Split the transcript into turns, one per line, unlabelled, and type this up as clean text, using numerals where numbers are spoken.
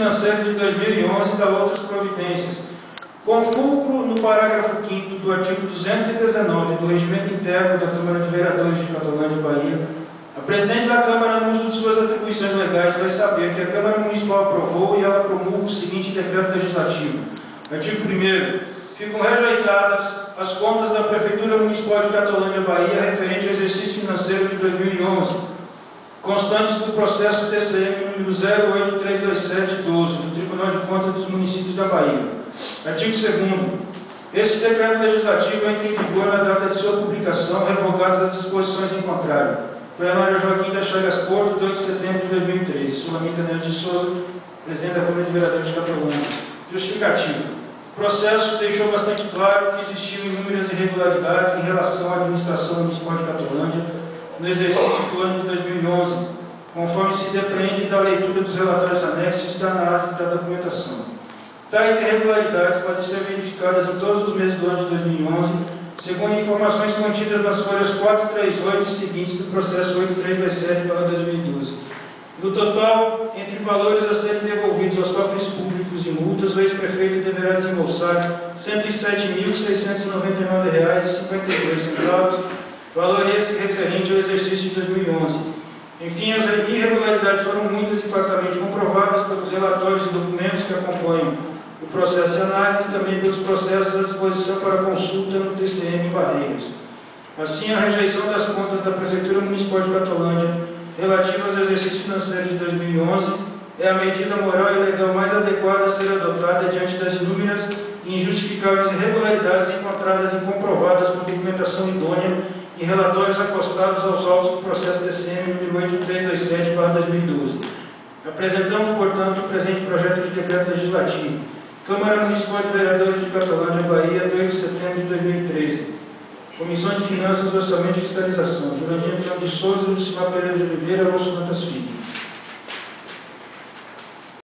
financeiro de 2011 da outras providências, com fulcro no parágrafo 5º do artigo 219 do Regimento Interno da Câmara de Vereadores de Catolândia, Bahia, a presidente da Câmara, no uso de suas atribuições legais, vai saber que a Câmara Municipal aprovou e ela promulga o seguinte decreto legislativo. Artigo 1º. Ficam rejeitadas as contas da Prefeitura Municipal de Catolândia, Bahia, referente ao exercício financeiro de 2011, constantes do processo TCM número 083272, do Tribunal de Contas dos Municípios da Bahia. Artigo 2º. Este decreto legislativo entra em vigor na data de sua publicação, revogadas as disposições em contrário. Plenário Joaquim da Chagas Porto, 2 de setembro de 2013. Sulamita Neves de Souza, presidente da Câmara de Vereadores de Catolândia. Justificativo. O processo deixou bastante claro que existiam inúmeras irregularidades em relação à administração municipal de Catolândia no exercício do ano de 2011, conforme se depreende da leitura dos relatórios anexos e da análise da documentação. Tais irregularidades podem ser verificadas em todos os meses do ano de 2011, segundo informações contidas nas folhas 438 e seguintes do processo 8327/2012. No total, entre valores a serem devolvidos aos cofres públicos e multas, o ex-prefeito deverá desembolsar R$ 107.699,52, valor esse referente ao exercício de 2011. Enfim, as irregularidades foram muitas e fartamente comprovadas pelos relatórios e documentos que acompanham o processo de análise e também pelos processos à disposição para consulta no TCM em Barreiras. Assim, a rejeição das contas da Prefeitura Municipal de Catolândia relativas ao exercício financeiro de 2011 é a medida moral e legal mais adequada a ser adotada diante das inúmeras e injustificáveis irregularidades encontradas e comprovadas por documentação idônea e relatórios acostados aos autos do processo TCM número 8327/2012. Apresentamos, portanto, o presente projeto de decreto legislativo. Câmara Municipal de Vereadores de Catolândia, Bahia, 2 de setembro de 2013. Comissão de Finanças, Orçamento e Fiscalização. Jurandir Antônio de Souza, Lucimar Pereira de Oliveira, Alonso Dantas Filho.